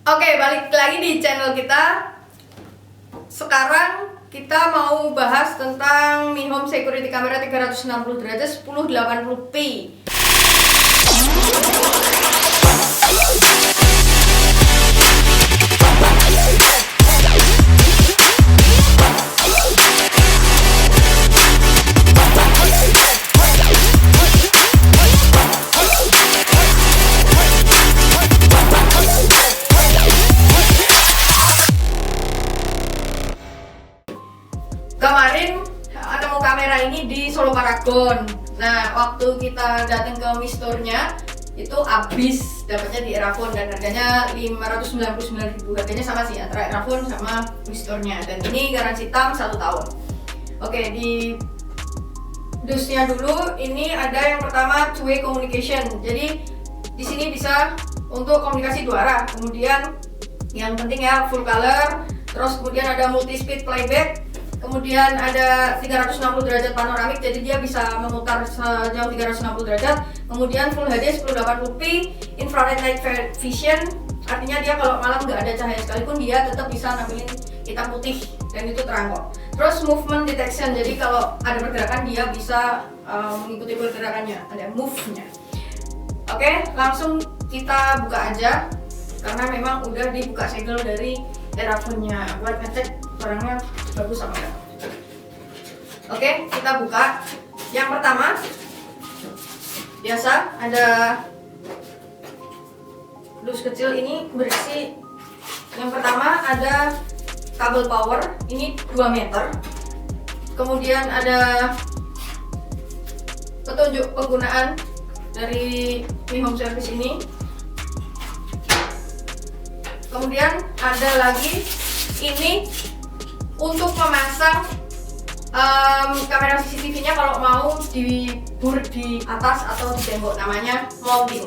Oke, balik lagi di channel kita. Sekarang kita mau bahas tentang Mi Home Security Camera 360 derajat 1080p. Kemarin nemu kamera ini di Solo Paragon. Nah, waktu kita datang ke Mi Store-nya itu habis dapatnya di Erafone dan harganya 599.000. Harganya sama sih antara Erafone sama Mi Store-nya. Dan ini garansi tam 1 tahun. Oke, di dusnya dulu ini ada yang pertama two-way communication. Jadi di sini bisa untuk komunikasi 2 arah. Kemudian yang penting ya full color. Terus kemudian ada multi speed playback. Kemudian ada 360 derajat panoramik, jadi dia bisa memutar sejauh 360 derajat. Kemudian Full HD 1080p, infrared night vision, artinya dia kalau malam nggak ada cahaya sekalipun dia tetap bisa nampilin hitam putih dan itu terang kok. Terus movement detection, jadi kalau ada pergerakan dia bisa mengikuti pergerakannya, ada move-nya. Oke, langsung kita buka aja karena memang udah dibuka segel dari Erafone-nya buat ngecek barangnya bagus apa enggak. Oke, kita buka. Yang pertama biasa ada dus kecil, ini berisi. Yang pertama ada kabel power, ini 2 meter. Kemudian ada petunjuk penggunaan dari Mi Home Service ini. Kemudian ada lagi ini untuk memasang kamera CCTV-nya kalau mau dibur di atas atau di tembok, namanya mounting.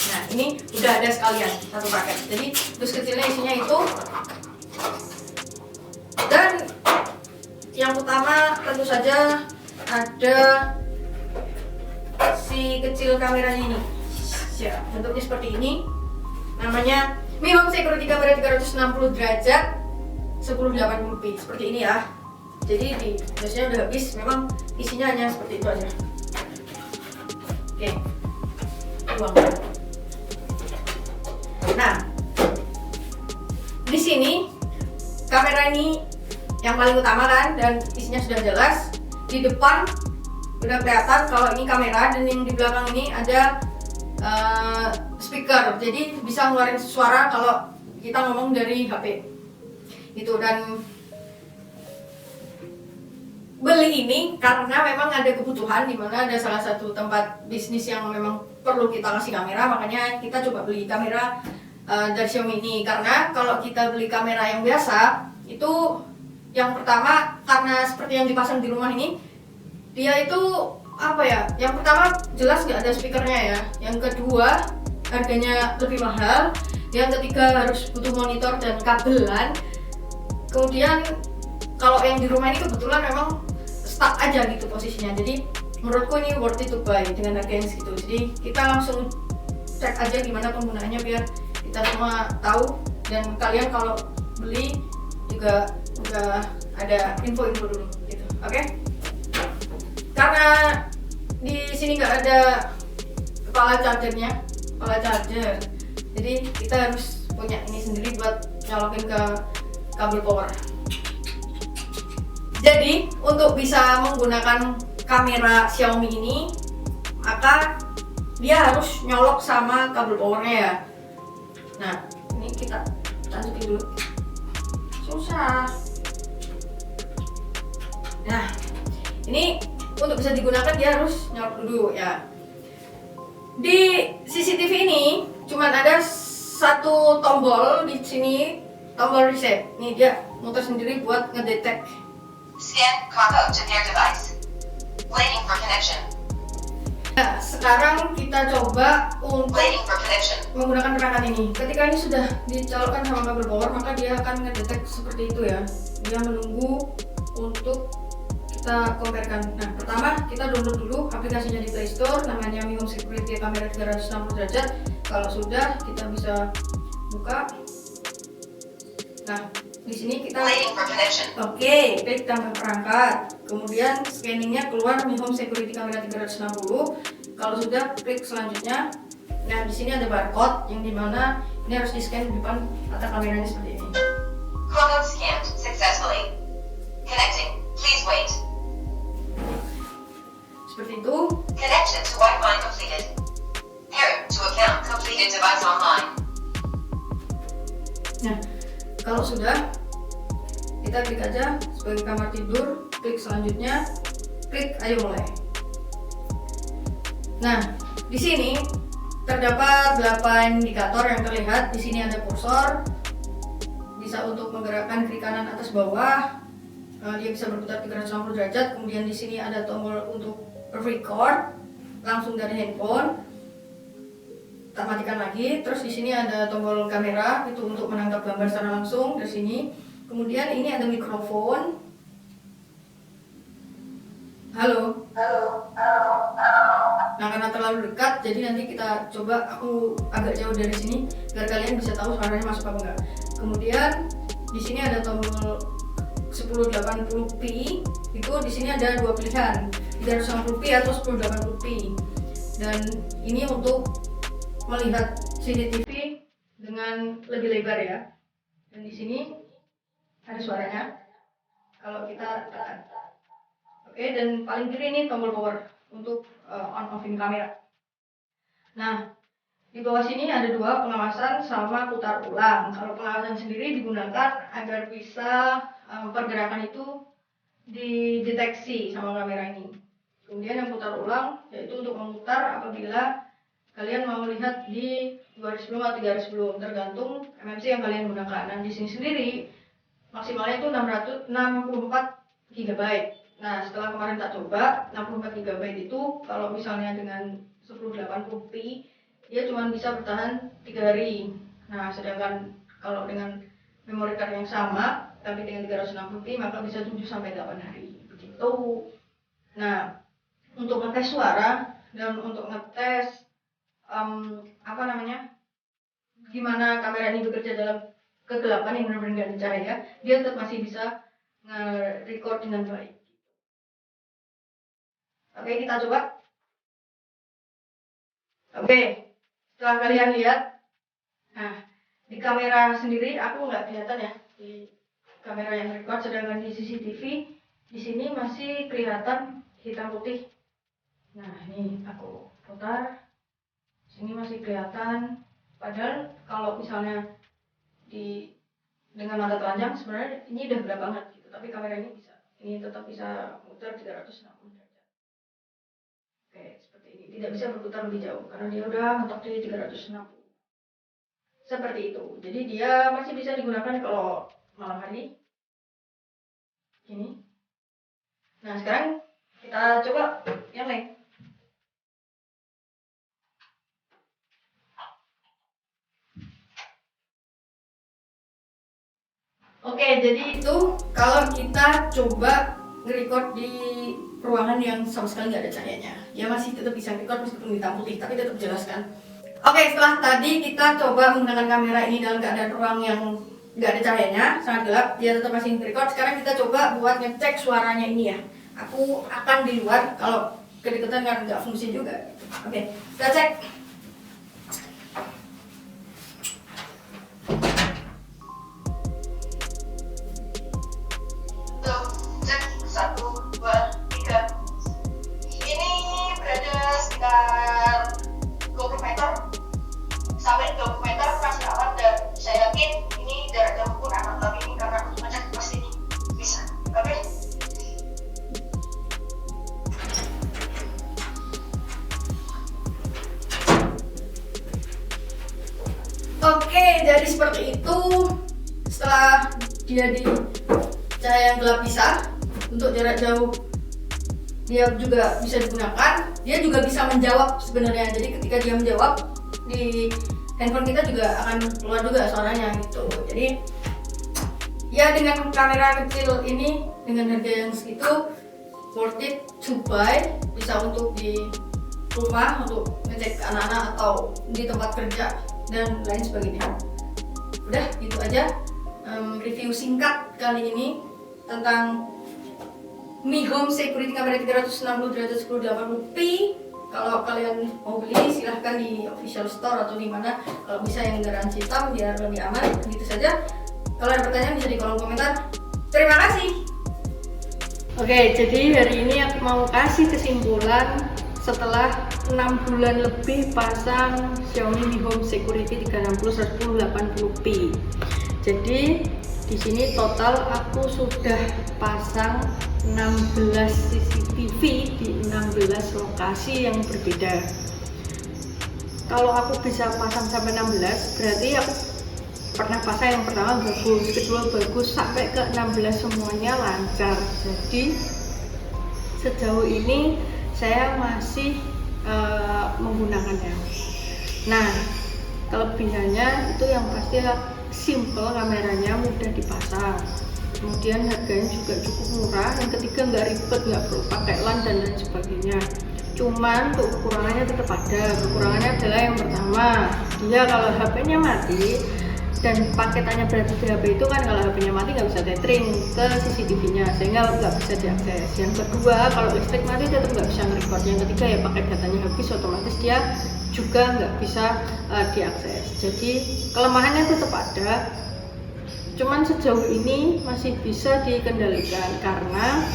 Nah, ini udah ada sekalian satu paket. Jadi dus kecilnya isinya itu. Dan yang utama tentu saja ada si kecil kameranya ini. Ya, bentuknya seperti ini. Namanya Mi Home Security Camera 360 derajat 1080p, seperti ini ya. Jadi di dusnya udah habis, memang isinya hanya seperti itu aja. Oke, buang. Nah, di sini kamera ini yang paling utama kan, dan isinya sudah jelas. Di depan udah kelihatan kalau ini kamera, dan yang di belakang ini ada speaker, jadi bisa ngeluarin suara kalau kita ngomong dari HP itu. Dan beli ini karena memang ada kebutuhan, dimana ada salah satu tempat bisnis yang memang perlu kita kasih kamera, makanya kita coba beli kamera dari Xiaomi ini. Karena kalau kita beli kamera yang biasa itu, yang pertama karena seperti yang dipasang di rumah ini, dia itu apa ya, yang pertama jelas nggak ada speakernya ya, yang kedua harganya lebih mahal, yang ketiga harus butuh monitor dan kabelan. Kemudian kalau yang di rumah ini kebetulan memang stuck aja gitu posisinya, jadi menurutku ini worth it to buy dengan harga yang segitu. Jadi kita langsung cek aja gimana penggunaannya biar kita semua tahu, dan kalian kalau beli juga udah ada info-info dulu gitu. Oke? Karena di sini nggak ada kepala charger, jadi kita harus punya ini sendiri buat nyolokin ke kabel power. Jadi untuk bisa menggunakan kamera Xiaomi ini, maka dia harus nyolok sama kabel powernya ya. Nah, ini kita lanjutin dulu. Susah. Nah, ini untuk bisa digunakan dia harus nyolok dulu ya. Di CCTV ini cuman ada satu tombol di sini, tombol reset. Nih dia muter sendiri buat ngedetek. Scan code to their device. Waiting for connection. Nah, sekarang kita coba untuk Waiting for connection. menggunakan perangkat ini. Ketika ini sudah dicolokkan sama kabel power, maka dia akan ngedetek seperti itu ya. Dia menunggu untuk kita comparekan. Nah, pertama kita download dulu aplikasinya di Play Store, namanya Mi Home Security Camera 360 derajat. Kalau sudah, kita bisa buka. Nah, di sini kita Waiting for connection. Oke, klik tambah perangkat. Kemudian scanningnya keluar Mi Home Security Camera 360. Kalau sudah, klik selanjutnya. Nah, di sini ada barcode yang dimana ini harus di-scan di depan mata kameranya seperti ini. Chrome scanned successfully. Connecting. Please wait. Seperti itu. Connection to Wi-Fi completed. Pairing to account completed device online. Nah, kalau sudah, kita klik aja sebagai kamar tidur, klik selanjutnya, klik ayo mulai. Nah, di sini terdapat 8 indikator yang terlihat. Di sini ada kursor, bisa untuk menggerakkan kiri kanan atas bawah. Dia bisa berputar 360 derajat. Kemudian di sini ada tombol untuk record langsung dari handphone. Tak matikan lagi. Terus di sini ada tombol kamera, itu untuk menangkap gambar secara langsung dari sini. Kemudian ini ada mikrofon. Halo. Nah, karena terlalu dekat, jadi nanti kita coba aku agak jauh dari sini biar kalian bisa tahu suaranya masuk apa enggak. Kemudian di sini ada tombol 1080p. Itu di sini ada dua pilihan, 360p atau 1080p. Dan ini untuk melihat CCTV dengan lebih lebar ya. Dan di sini ada suaranya. Kalau kita tekan. Oke, dan paling kiri ini tombol power untuk on off-in kamera. Nah, di bawah sini ada dua, pengawasan sama putar ulang. Kalau pengawasan sendiri digunakan agar bisa pergerakan itu dideteksi sama kamera ini. Kemudian yang putar ulang yaitu untuk memutar apabila kalian mau lihat di 2 hari sebelum atau 3 hari sebelum, tergantung MMC yang kalian gunakan. Nah, di sini sendiri maksimalnya itu 664 GB. Nah, setelah kemarin tak coba, 64 GB itu kalau misalnya dengan 1080p dia cuma bisa bertahan 3 hari. Nah, sedangkan kalau dengan memory card yang sama tapi dengan 360p maka bisa 7 sampai 8 hari. Begitu. Nah, untuk ngetes suara dan untuk ngetes gimana kamera ini bekerja dalam kegelapan yang benar-benar nggak ada cahaya, dia tetap masih bisa nge-record dengan baik. Oke, kita coba. Oke, setelah kalian lihat, nah di kamera sendiri aku nggak kelihatan ya di kamera yang record, sedangkan di CCTV di sini masih kelihatan hitam putih. Nah, ini aku putar, sini masih kelihatan. Padahal kalau misalnya dengan mata telanjang sebenarnya ini udah gelap banget gitu, tapi kamera ini tetap bisa muter 360 derajat. Oke, seperti ini. Tidak bisa berputar lebih jauh karena dia udah mentok di 360. Seperti itu. Jadi dia masih bisa digunakan kalau malam hari. Ini. Nah, sekarang kita coba yang lain. Oke, jadi itu kalau kita coba nge-record di ruangan yang sama sekali nggak ada cahayanya, ya masih tetap bisa record meskipun hitam putih, tapi tetap jelas kan. Oke, setelah tadi kita coba menggunakan kamera ini dalam keadaan ruang yang nggak ada cahayanya, sangat gelap, dia tetap masih record. Sekarang kita coba buat ngecek suaranya ini ya. Aku akan di luar, kalau kedekatan kan nggak fungsi juga. Oke, kita cek. Cek 1, 2, 3. Ini berada sekitar 20 meter sampai 20 meter masih aman, dan saya yakin ini jarak jauh pun aman, tapi ini karena aku ngecek pasti bisa. Oke. Oke, jadi seperti itu. Setelah dia di cahaya yang gelap bisa, untuk jarak jauh dia juga bisa digunakan. Dia juga bisa menjawab sebenarnya. Jadi ketika dia menjawab di handphone kita juga akan keluar juga suaranya gitu. Jadi ya dengan kamera kecil ini dengan harga yang segitu worth it to buy. Bisa untuk di rumah untuk ngecek anak-anak atau di tempat kerja dan lain sebagainya. Udah gitu aja. review singkat kali ini tentang Mi Home Security kamera 360 derajat 1080p. Kalau kalian mau beli silahkan di official store atau di mana, kalau bisa yang garansi hitam biar lebih aman. Gitu saja. Kalau ada pertanyaan bisa di kolom komentar. Terima kasih. Oke, jadi hari ini aku mau kasih kesimpulan setelah 6 bulan lebih pasang Xiaomi Mi Home Security 360 1080p. Jadi di sini total aku sudah pasang 16 CCTV di 16 lokasi yang berbeda. Kalau aku bisa pasang sampai 16, berarti aku pernah pasang yang pertama bagus, kedua bagus, sampai ke 16 semuanya lancar. Jadi sejauh ini saya masih menggunakannya. Nah, kelebihannya itu yang pasti simple, kameranya mudah dipasang, kemudian harganya juga cukup murah. Yang ketiga nggak ribet, nggak perlu pakai LAN dan lain sebagainya. Cuman untuk kekurangannya tetap ada. Kekurangannya adalah yang pertama, dia kalau HP-nya mati dan paketannya berarti di HP itu kan, kalau HP-nya mati nggak bisa tethering ke CCTV-nya sehingga nggak bisa diakses. Yang kedua, kalau listrik mati tetap nggak bisa nge-record. Yang ketiga ya paket datanya habis, otomatis dia juga nggak bisa diakses. Jadi kelemahannya tetap ada, cuman sejauh ini masih bisa dikendalikan karena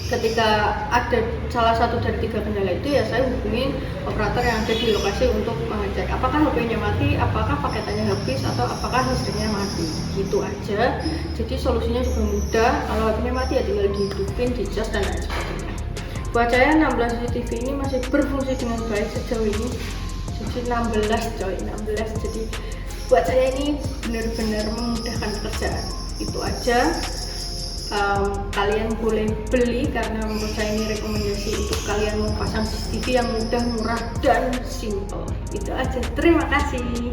ketika ada salah satu dari 3 kendala itu ya saya hubungin operator yang ada di lokasi untuk mengecek apakah HP-nya mati, apakah paketannya habis, atau apakah listriknya mati. Gitu aja. Jadi solusinya juga mudah. Kalau HP-nya mati ya tinggal dihidupin, dicas dan lain sebagainya. Buat saya 16 CCTV ini masih berfungsi dengan baik sejauh ini. Jadi 16 coy, 16. Jadi buat saya ini benar-benar memudahkan pekerjaan. Itu aja. Kalian boleh beli karena menurut saya ini rekomendasi untuk kalian mau pasang CCTV yang mudah, murah, dan simple. Itu aja. Terima kasih.